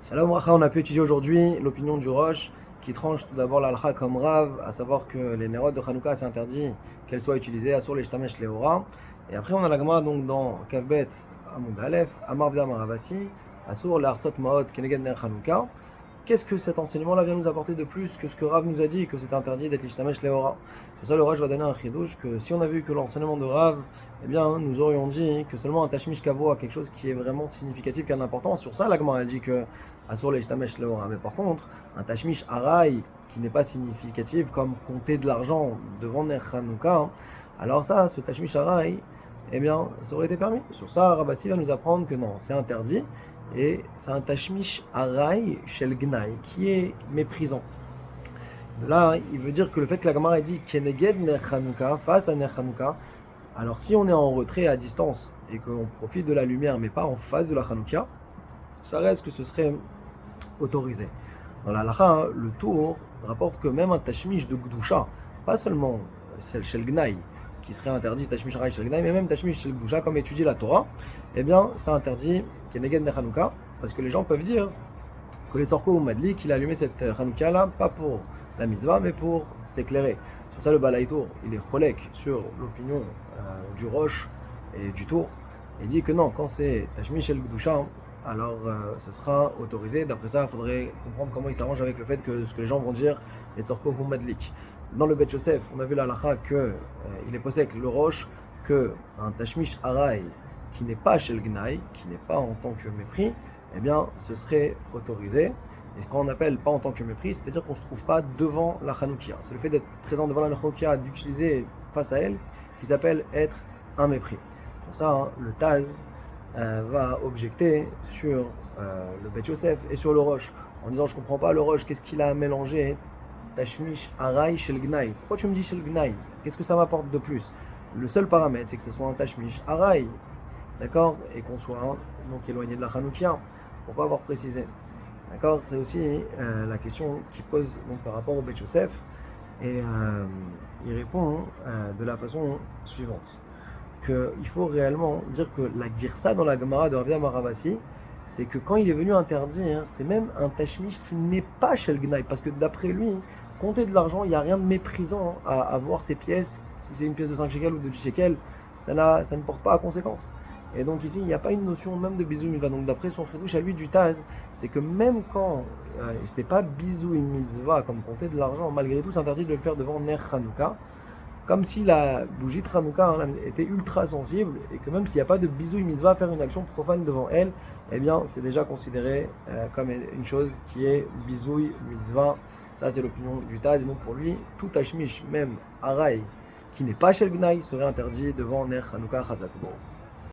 Shalom Racha, on a pu étudier aujourd'hui l'opinion du Rosh qui tranche tout d'abord l'alcha comme Rav, à savoir que les nérodes de Hanouka c'est interdit qu'elles soient utilisées, Asur les Shtamesh Leora. Et après on a la Gemara donc dans Kavbet Amud Aleph, Amar V'dam Maravasi, Asur l'Artsot Maot Keneged Ner Hanouka. Qu'est-ce que cet enseignement-là vient nous apporter de plus que ce que Rav nous a dit, que c'est interdit d'être l'Ishtamesh Leora? Sur ça, le Rosh va donner un chidouche que si on avait eu que l'enseignement de Rav, eh bien, nous aurions dit que seulement un Tashmish Kavo a quelque chose qui est vraiment significatif, qui a de l'importance. Sur ça, la Gemara, elle dit que Asur l'Ishtamesh Leora. Mais par contre, un Tashmish Arai qui n'est pas significatif, comme compter de l'argent devant Ner Hanouka, alors ça, ce Tashmish Arai, eh bien, ça aurait été permis. Sur ça, Ravasi va nous apprendre que non, c'est interdit. Et c'est un tashmish arai shel gnai, qui est méprisant. De là, il veut dire que le fait que la Gemara ait dit keneged ner Hanouka, face à ner Hanouka, alors si on est en retrait à distance et qu'on profite de la lumière mais pas en face de la Hanouka, ça reste que ce serait autorisé. Dans la halakha, le tour rapporte que même un tashmish de gdusha, pas seulement celle shel gnai, qui serait interdit Tashmish Arai Shel Gnai, mais même Tashmish Shel Gdusha, comme étudie la Torah, eh bien, c'est interdit Keneged Ner Hanouka, parce que les gens peuvent dire que les Tzorko ou Madli, qu'il a allumé cette Hanouka là, pas pour la mitzvah, mais pour s'éclairer. Sur ça, le Balaï Tour, il est cholek sur l'opinion du Rosh et du Tour, et dit que non, quand c'est Tashmish Shel Gdusha, alors ce sera autorisé. D'après ça, il faudrait comprendre comment il s'arrange avec le fait que ce que les gens vont dire, les Tzorko ou Madlik. Dans le Bet Yosef, on a vu la halakha que il est possible le roche que un tashmish arai qui n'est pas chez le gnai, qui n'est pas en tant que mépris, eh bien, ce serait autorisé. Et ce qu'on appelle pas en tant que mépris, c'est-à-dire qu'on ne se trouve pas devant la Hanoukia. C'est le fait d'être présent devant la Hanoukia, d'utiliser face à elle, qui s'appelle être un mépris. Sur ça, hein, le Taz va objecter sur le Bet Yosef et sur le roche, en disant je comprends pas le roche, qu'est-ce qu'il a mélangé Tashmish Arai Shel Gnai. Pourquoi tu me dis Shel Gnai? Qu'est-ce que ça m'apporte de plus? Le seul paramètre, c'est que ce soit un Tashmish Arai, d'accord? Et qu'on soit donc éloigné de la Hanoukia. Pourquoi avoir précisé? D'accord? C'est aussi la question qu'il pose donc, par rapport au Bet Yosef. Et il répond de la façon suivante. Qu'il faut réellement dire que la Girsa dans la Gemara de Rav Maravasi, c'est que quand il est venu interdire, c'est même un tashmish qui n'est pas chez le Gnai, parce que d'après lui, compter de l'argent, il n'y a rien de méprisant à avoir ces pièces, si c'est une pièce de 5 shekels ou de 10 shekels, ça ne porte pas à conséquence. Et donc ici, il n'y a pas une notion même de bisou mitzvah. Donc d'après son chidouche à lui du Taz, c'est que même quand c'est pas bisou mitzvah, comme compter de l'argent, malgré tout, c'est interdit de le faire devant Ner Hanouka, comme si la bougie de Hanouka était ultra sensible et que même s'il n'y a pas de bisou mitzvah, faire une action profane devant elle, eh bien c'est déjà considéré comme une chose qui est bisou mitzvah. Ça c'est l'opinion du Taz, et donc pour lui, tout tashmish, même Arai, qui n'est pas chez le Gnai, serait interdit devant Ner Hanouka Chazak Baruch.